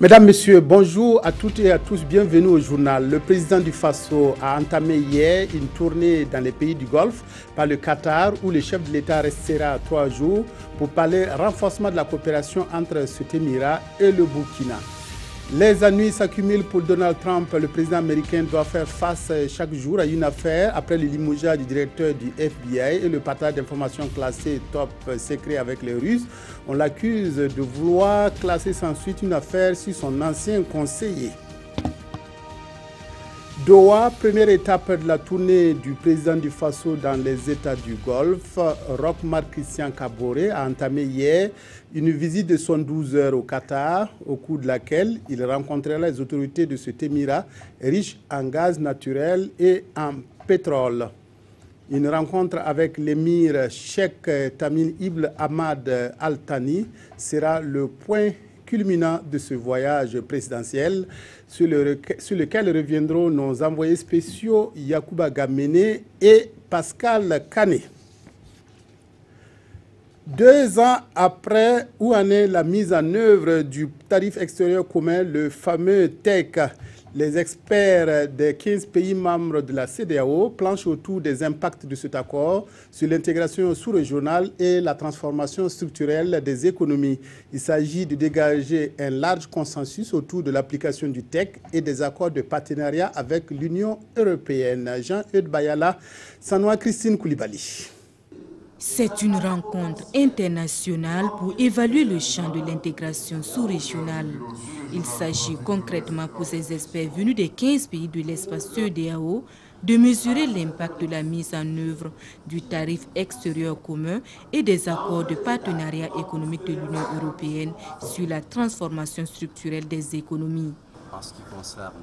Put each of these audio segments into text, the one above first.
Mesdames, Messieurs, bonjour à toutes et à tous, bienvenue au journal. Le président du Faso a entamé hier une tournée dans les pays du Golfe par le Qatar où le chef de l'État restera 3 jours pour parler renforcement de la coopération entre cet émirat et le Burkina. Les ennuis s'accumulent pour Donald Trump. Le président américain doit faire face chaque jour à une affaire après le limogeage du directeur du FBI et le partage d'informations classées top secret avec les Russes. On l'accuse de vouloir classer sans suite une affaire sur son ancien conseiller. Doha, première étape de la tournée du président du Faso dans les États du Golfe. Roch Marc Christian Kaboré a entamé hier une visite de 112 heures au Qatar, au cours de laquelle il rencontrera les autorités de cet émirat riche en gaz naturel et en pétrole. Une rencontre avec l'émir Cheikh Tamim Ibn Hamad Al Thani sera le point culminant de ce voyage présidentiel sur lequel reviendront nos envoyés spéciaux Yacouba Gamene et Pascal Kane. 2 ans après, où en est la mise en œuvre du tarif extérieur commun, le fameux TEC? Les experts des 15 pays membres de la CEDEAO planchent autour des impacts de cet accord sur l'intégration sous-régionale et la transformation structurelle des économies. Il s'agit de dégager un large consensus autour de l'application du TEC et des accords de partenariat avec l'Union européenne. Jean-Eudes Bayala, Sanoa Christine Koulibaly. C'est une rencontre internationale pour évaluer le champ de l'intégration sous-régionale. Il s'agit concrètement pour ces experts venus des 15 pays de l'espace CEDEAO de mesurer l'impact de la mise en œuvre du tarif extérieur commun et des accords de partenariat économique de l'Union européenne sur la transformation structurelle des économies. En ce qui concerne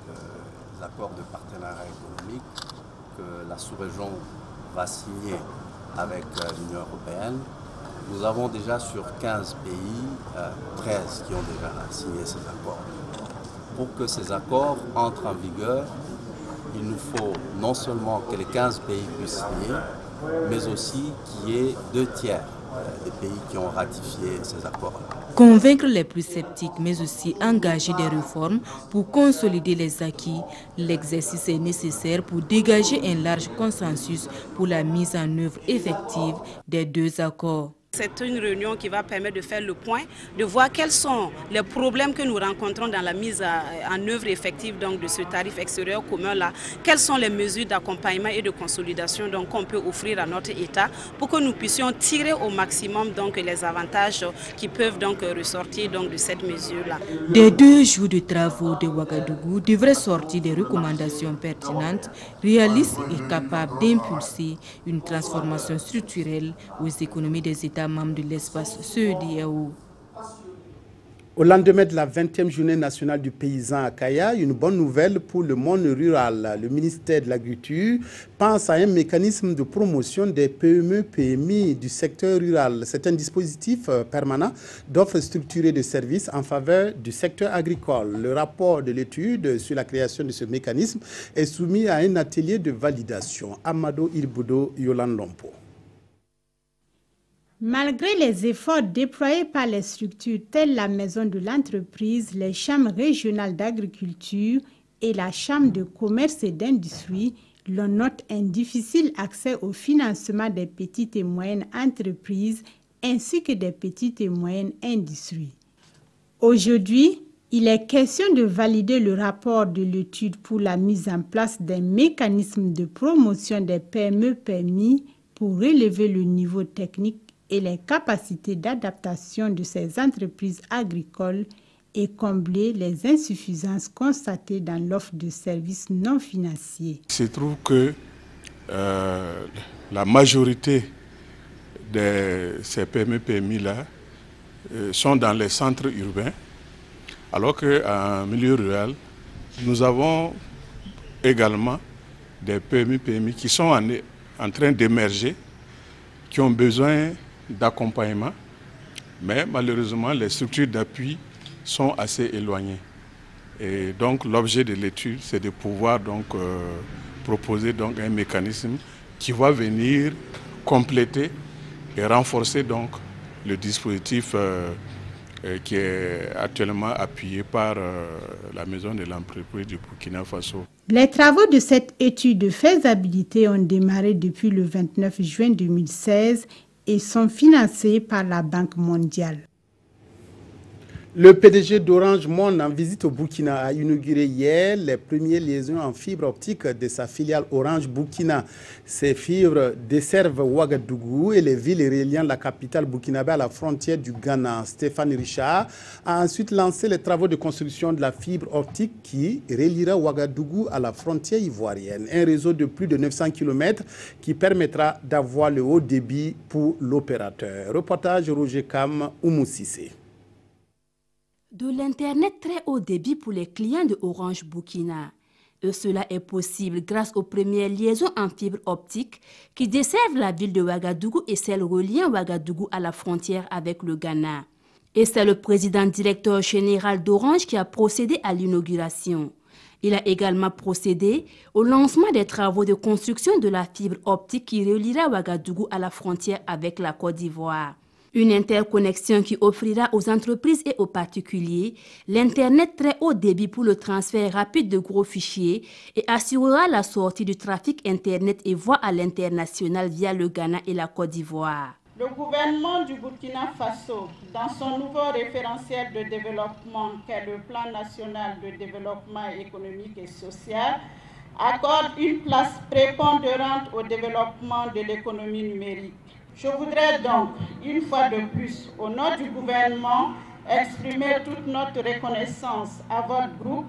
les accords de partenariat économique que la sous-région va signer avec l'Union européenne, nous avons déjà sur 15 pays, 13 qui ont déjà signé ces accords. Pour que ces accords entrent en vigueur, il nous faut non seulement que les 15 pays puissent signer, mais aussi qu'il y ait 2 tiers des pays qui ont ratifié ces accords-là. Convaincre les plus sceptiques, mais aussi engager des réformes pour consolider les acquis. L'exercice est nécessaire pour dégager un large consensus pour la mise en œuvre effective des 2 accords. C'est une réunion qui va permettre de faire le point, de voir quels sont les problèmes que nous rencontrons dans la mise en œuvre effective donc, de ce tarif extérieur commun-là. Quelles sont les mesures d'accompagnement et de consolidation qu'on peut offrir à notre État pour que nous puissions tirer au maximum donc, les avantages qui peuvent donc, ressortir donc, de cette mesure-là. Des 2 jours de travaux de Ouagadougou devraient sortir des recommandations pertinentes, réalistes et capables d'impulser une transformation structurelle aux économies des États membres de l'espace CEDEAO. Au lendemain de la 20e journée nationale du paysan à Kaya, une bonne nouvelle pour le monde rural. Le ministère de l'Agriculture pense à un mécanisme de promotion des PME-PMI du secteur rural. C'est un dispositif permanent d'offres structurées de services en faveur du secteur agricole. Le rapport de l'étude sur la création de ce mécanisme est soumis à un atelier de validation. Amado Ilboudo, Yolande Lompo. Malgré les efforts déployés par les structures telles la Maison de l'entreprise, les chambres régionales d'agriculture et la Chambre de commerce et d'industrie, l'on note un difficile accès au financement des petites et moyennes entreprises ainsi que des petites et moyennes industries. Aujourd'hui, il est question de valider le rapport de l'étude pour la mise en place d'un mécanisme de promotion des PME-PMI pour relever le niveau technique et les capacités d'adaptation de ces entreprises agricoles et combler les insuffisances constatées dans l'offre de services non financiers. Il se trouve que la majorité de ces PME-PMI-là sont dans les centres urbains, alors qu'en milieu rural, nous avons également des PME-PMI qui sont en train d'émerger, qui ont besoin d'accompagnement, mais malheureusement les structures d'appui sont assez éloignées. Et donc l'objet de l'étude, c'est de pouvoir donc, proposer donc, un mécanisme qui va venir compléter et renforcer donc, le dispositif qui est actuellement appuyé par la maison de l'entreprise du Burkina Faso. Les travaux de cette étude de faisabilité ont démarré depuis le 29 juin 2016 et sont financés par la Banque mondiale. Le PDG d'Orange Monde en visite au Burkina a inauguré hier les premières liaisons en fibre optique de sa filiale Orange Burkina. Ces fibres desservent Ouagadougou et les villes reliant la capitale burkinabé à la frontière du Ghana. Stéphane Richard a ensuite lancé les travaux de construction de la fibre optique qui reliera Ouagadougou à la frontière ivoirienne. Un réseau de plus de 900 km qui permettra d'avoir le haut débit pour l'opérateur. Reportage Roger Kam, Oumou Cissé. De l'Internet très haut débit pour les clients de Orange Burkina. Et cela est possible grâce aux premières liaisons en fibre optique qui desservent la ville de Ouagadougou et celles reliant Ouagadougou à la frontière avec le Ghana. Et c'est le président directeur général d'Orange qui a procédé à l'inauguration. Il a également procédé au lancement des travaux de construction de la fibre optique qui reliera Ouagadougou à la frontière avec la Côte d'Ivoire. Une interconnexion qui offrira aux entreprises et aux particuliers l'Internet très haut débit pour le transfert rapide de gros fichiers et assurera la sortie du trafic Internet et voix à l'international via le Ghana et la Côte d'Ivoire. Le gouvernement du Burkina Faso, dans son nouveau référentiel de développement qu'est le Plan national de développement économique et social, accorde une place prépondérante au développement de l'économie numérique. Je voudrais donc, une fois de plus, au nom du gouvernement, exprimer toute notre reconnaissance à votre groupe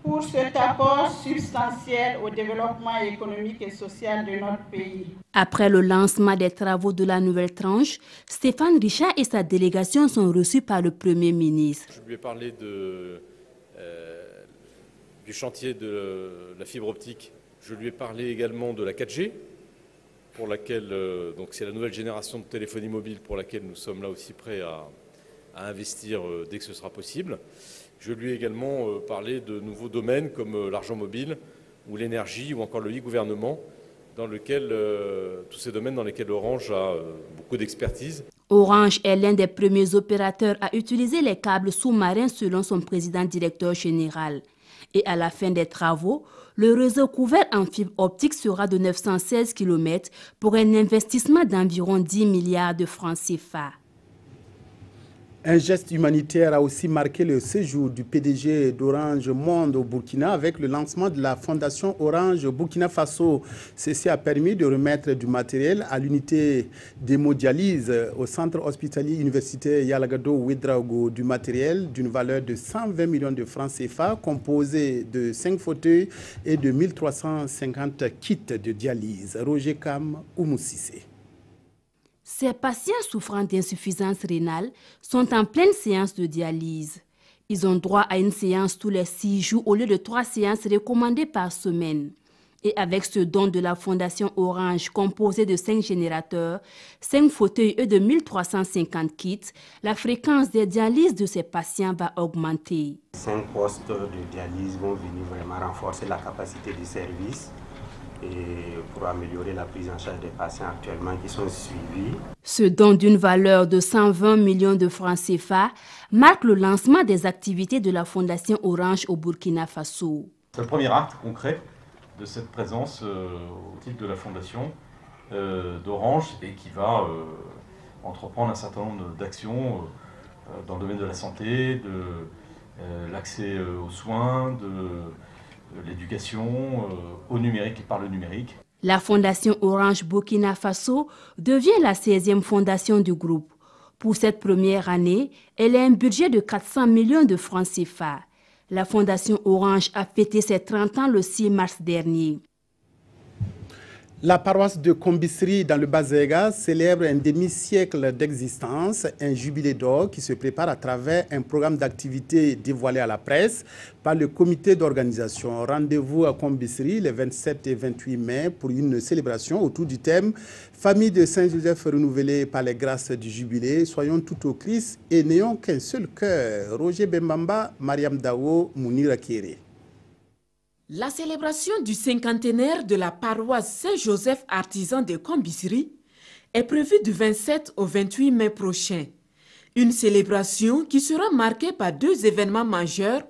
pour cet apport substantiel au développement économique et social de notre pays. Après le lancement des travaux de la nouvelle tranche, Stéphane Richard et sa délégation sont reçus par le Premier ministre. Je lui ai parlé du chantier de la fibre optique. Je lui ai parlé également de la 4G. Pour laquelle, donc c'est la nouvelle génération de téléphonie mobile pour laquelle nous sommes là aussi prêts à investir dès que ce sera possible. Je lui ai également parlé de nouveaux domaines comme l'argent mobile ou l'énergie ou encore le e-gouvernement, dans lequel, tous ces domaines dans lesquels Orange a beaucoup d'expertise. Orange est l'un des premiers opérateurs à utiliser les câbles sous-marins selon son président directeur général. Et à la fin des travaux, le réseau couvert en fibre optique sera de 916 km pour un investissement d'environ 10 milliards de francs CFA. Un geste humanitaire a aussi marqué le séjour du PDG d'Orange Monde au Burkina avec le lancement de la fondation Orange Burkina Faso. Ceci a permis de remettre du matériel à l'unité d'hémodialyse au centre hospitalier universitaire Yalagado Ouedraogo, du matériel d'une valeur de 120 millions de francs CFA composé de 5 fauteuils et de 1350 kits de dialyse. Roger Kam, Oumou Cissé. Ces patients souffrant d'insuffisance rénale sont en pleine séance de dialyse. Ils ont droit à une séance tous les 6 jours au lieu de 3 séances recommandées par semaine. Et avec ce don de la Fondation Orange composé de 5 générateurs, 5 fauteuils et de 1350 kits, la fréquence des dialyses de ces patients va augmenter. 5 postes de dialyse vont venir vraiment renforcer la capacité du service et pour améliorer la prise en charge des patients actuellement qui sont suivis. Ce don d'une valeur de 120 millions de francs CFA marque le lancement des activités de la Fondation Orange au Burkina Faso. C'est le premier acte concret de cette présence au titre de la Fondation d'Orange et qui va entreprendre un certain nombre d'actions dans le domaine de la santé, de l'accès aux soins, de l'éducation, au numérique et par le numérique. La Fondation Orange Burkina Faso devient la 16e fondation du groupe. Pour cette première année, elle a un budget de 400 millions de francs CFA. La Fondation Orange a fêté ses 30 ans le 6 mars dernier. La paroisse de Kombisri dans le Bas-Zéga célèbre un demi-siècle d'existence, un jubilé d'or qui se prépare à travers un programme d'activités dévoilé à la presse par le comité d'organisation. Rendez-vous à Kombisri les 27 et 28 mai pour une célébration autour du thème « Famille de Saint-Joseph renouvelée par les grâces du jubilé, soyons tout au Christ et n'ayons qu'un seul cœur ». Roger Bembamba, Mariam Dawo, Mounira Kéré. La célébration du cinquantenaire de la paroisse Saint-Joseph artisan de Kombisri est prévue du 27 au 28 mai prochain. Une célébration qui sera marquée par 2 événements majeurs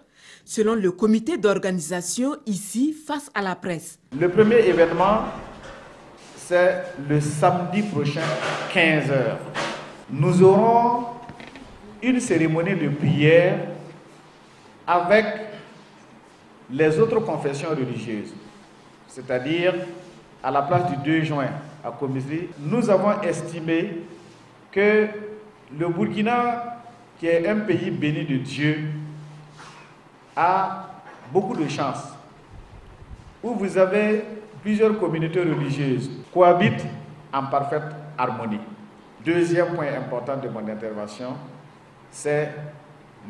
selon le comité d'organisation ici face à la presse. Le premier événement, c'est le samedi prochain, 15h. Nous aurons une cérémonie de prière avec les autres confessions religieuses, c'est-à-dire à la place du 2 juin à Comisri. Nous avons estimé que le Burkina, qui est un pays béni de Dieu, a beaucoup de chance, où vous avez plusieurs communautés religieuses cohabitent en parfaite harmonie. Deuxième point important de mon intervention, c'est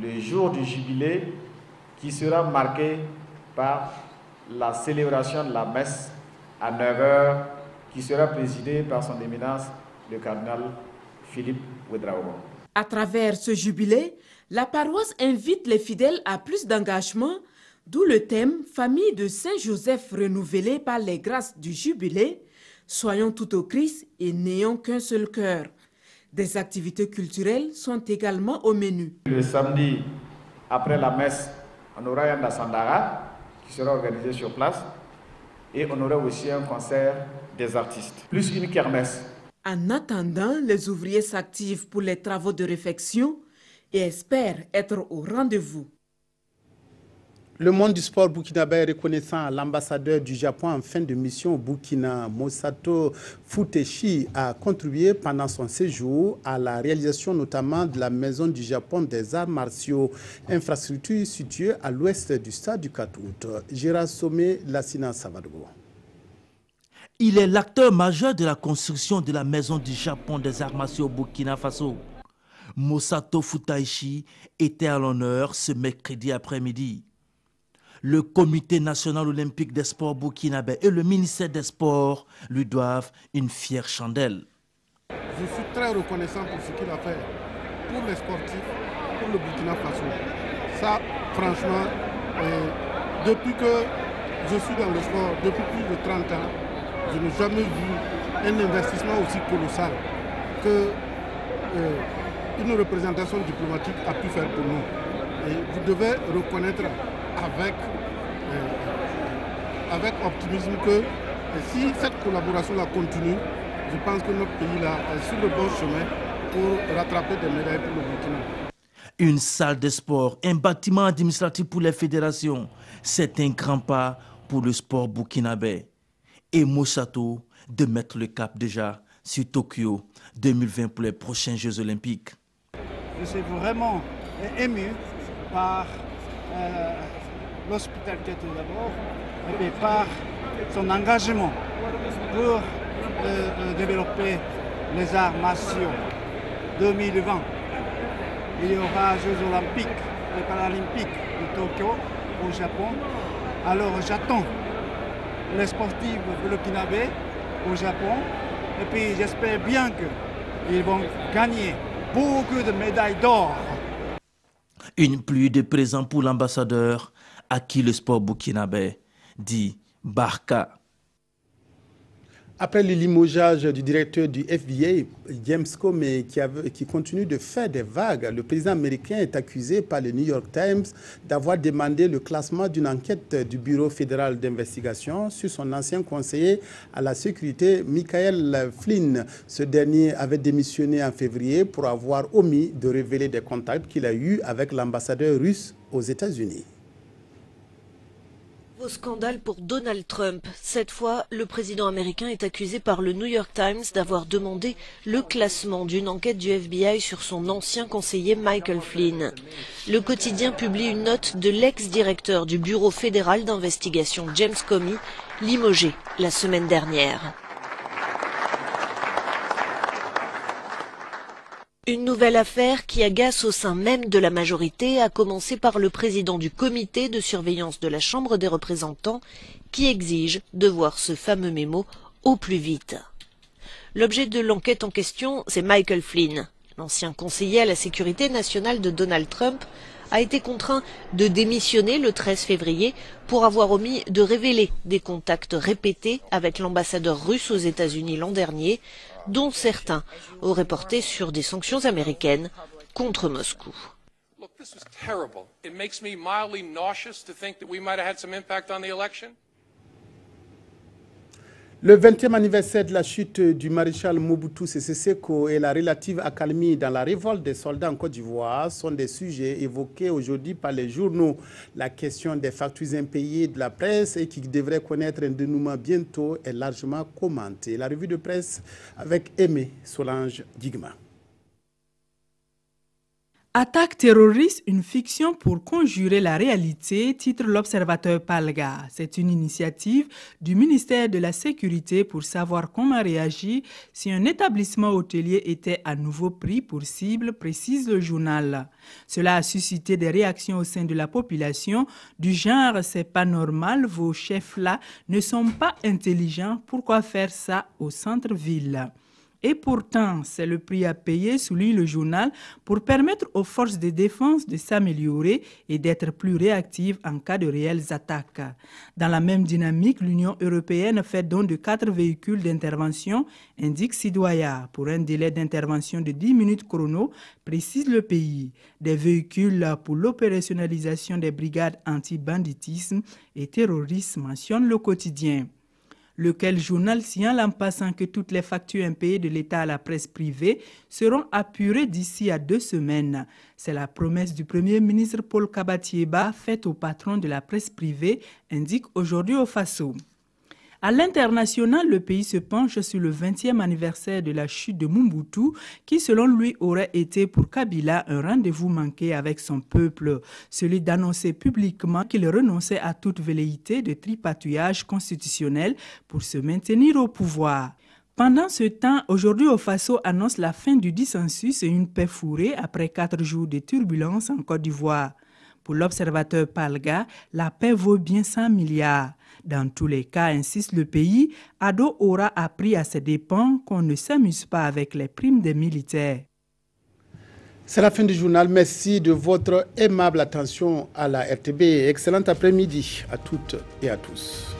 le jour du jubilé qui sera marqué par la célébration de la messe à 9h, qui sera présidée par son éminence, le cardinal Philippe Ouedraogo. À travers ce jubilé, la paroisse invite les fidèles à plus d'engagement, d'où le thème « Famille de Saint-Joseph renouvelée par les grâces du jubilé, soyons tout au Christ et n'ayons qu'un seul cœur ». Des activités culturelles sont également au menu. Le samedi, après la messe, on aura un Sandara qui sera organisé sur place et on aura aussi un concert des artistes, plus une kermesse. En attendant, les ouvriers s'activent pour les travaux de réfection et espèrent être au rendez-vous. Le monde du sport burkinabé est reconnaissant à l'ambassadeur du Japon en fin de mission au Burkina. Mosato Futeshi a contribué pendant son séjour à la réalisation notamment de la Maison du Japon des arts martiaux, infrastructure située à l'ouest du stade du 4 août. Gérard Sommet, Lassina Savadogo. Il est l'acteur majeur de la construction de la Maison du Japon des arts martiaux au Burkina Faso. Mosato Futeshi était à l'honneur ce mercredi après-midi. Le Comité national olympique des sports burkinabé et le ministère des Sports lui doivent une fière chandelle. Je suis très reconnaissant pour ce qu'il a fait pour les sportifs, pour le Burkina Faso. Ça, franchement, depuis que je suis dans le sport, depuis plus de 30 ans, je n'ai jamais vu un investissement aussi colossal que une représentation diplomatique a pu faire pour nous. Et vous devez reconnaître avec optimisme que si cette collaboration-là continue, je pense que notre pays-là est sur le bon chemin pour rattraper des médailles pour le Burkina. Une salle de sport, un bâtiment administratif pour les fédérations, c'est un grand pas pour le sport burkinabé. Et Mosato de mettre le cap déjà sur Tokyo 2020 pour les prochains Jeux olympiques. Je suis vraiment ému par l'hospitalité tout d'abord, et puis par son engagement pour développer les arts martiaux 2020. Il y aura Jeux olympiques et paralympiques de Tokyo au Japon. Alors j'attends les sportifs burkinabés au Japon et puis j'espère bien qu'ils vont gagner beaucoup de médailles d'or. Une pluie de présents pour l'ambassadeur à qui le sport burkinabé dit Barka. Après le limogeage du directeur du FBI, James Comey, qui continue de faire des vagues, le président américain est accusé par le New York Times d'avoir demandé le classement d'une enquête du Bureau fédéral d'investigation sur son ancien conseiller à la sécurité, Michael Flynn. Ce dernier avait démissionné en février pour avoir omis de révéler des contacts qu'il a eus avec l'ambassadeur russe aux États-Unis. Scandale pour Donald Trump. Cette fois, le président américain est accusé par le New York Times d'avoir demandé le classement d'une enquête du FBI sur son ancien conseiller Michael Flynn. Le quotidien publie une note de l'ex-directeur du Bureau fédéral d'investigation James Comey, limogé la semaine dernière. Une nouvelle affaire qui agace au sein même de la majorité, a commencé par le président du comité de surveillance de la Chambre des représentants qui exige de voir ce fameux mémo au plus vite. L'objet de l'enquête en question, c'est Michael Flynn. L'ancien conseiller à la sécurité nationale de Donald Trump a été contraint de démissionner le 13 février pour avoir omis de révéler des contacts répétés avec l'ambassadeur russe aux États-Unis l'an dernier, dont certains auraient porté sur des sanctions américaines contre Moscou. Look, this was terrible. It makes me mildly nauseous to think that we might have had some impact on the election. Le 20e anniversaire de la chute du maréchal Mobutu Sese Seko et la relative accalmie dans la révolte des soldats en Côte d'Ivoire sont des sujets évoqués aujourd'hui par les journaux. La question des factures impayées de la presse et qui devrait connaître un dénouement bientôt est largement commentée. La revue de presse avec Aimé Solange Digma. Attaque terroriste, une fiction pour conjurer la réalité, titre l'Observateur Palga. C'est une initiative du ministère de la Sécurité pour savoir comment réagir si un établissement hôtelier était à nouveau pris pour cible, précise le journal. Cela a suscité des réactions au sein de la population du genre « c'est pas normal, vos chefs-là ne sont pas intelligents, pourquoi faire ça au centre-ville ?» Et pourtant, c'est le prix à payer, souligne le journal, pour permettre aux forces de défense de s'améliorer et d'être plus réactives en cas de réelles attaques. Dans la même dynamique, l'Union européenne fait don de 4 véhicules d'intervention, indique Sidoya, pour un délai d'intervention de 10 minutes chrono, précise le pays. Des véhicules pour l'opérationnalisation des brigades anti-banditisme et terrorisme, mentionne le quotidien. Lequel journal signale en passant que toutes les factures impayées de l'État à la presse privée seront apurées d'ici à 2 semaines. C'est la promesse du Premier ministre Paul Kabatieba faite au patron de la presse privée, indique aujourd'hui au Faso. À l'international, le pays se penche sur le 20e anniversaire de la chute de Mobutu, qui selon lui aurait été pour Kabila un rendez-vous manqué avec son peuple, celui d'annoncer publiquement qu'il renonçait à toute velléité de tripatouillage constitutionnel pour se maintenir au pouvoir. Pendant ce temps, aujourd'hui au Faso annonce la fin du dissensus et une paix fourrée après 4 jours de turbulences en Côte d'Ivoire. Pour l'observateur Palga, la paix vaut bien 100 milliards. Dans tous les cas, insiste le pays, Ado aura appris à ses dépens qu'on ne s'amuse pas avec les primes des militaires. C'est la fin du journal. Merci de votre aimable attention à la RTB. Excellent après-midi à toutes et à tous.